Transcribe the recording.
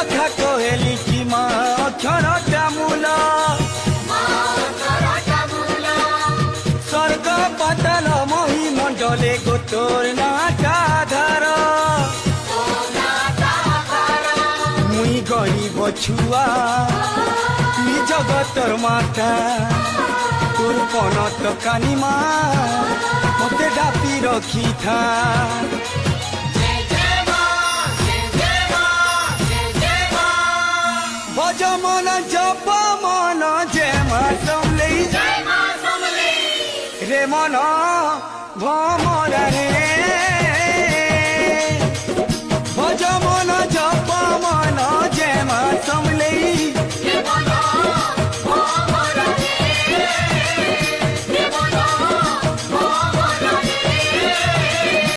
কথা কহেলি কি মা অক্ষরটা মূল স্বর্গ পাতাল মহিমণ্ডলে গোতর নাটাধার মুই গরিব ছুয়া তুই জগতর মাতা তোর পনত কানিমা মতে ডাপি রখিথা ভজ মন জপ মন যে মা সমলেই রে মন ভম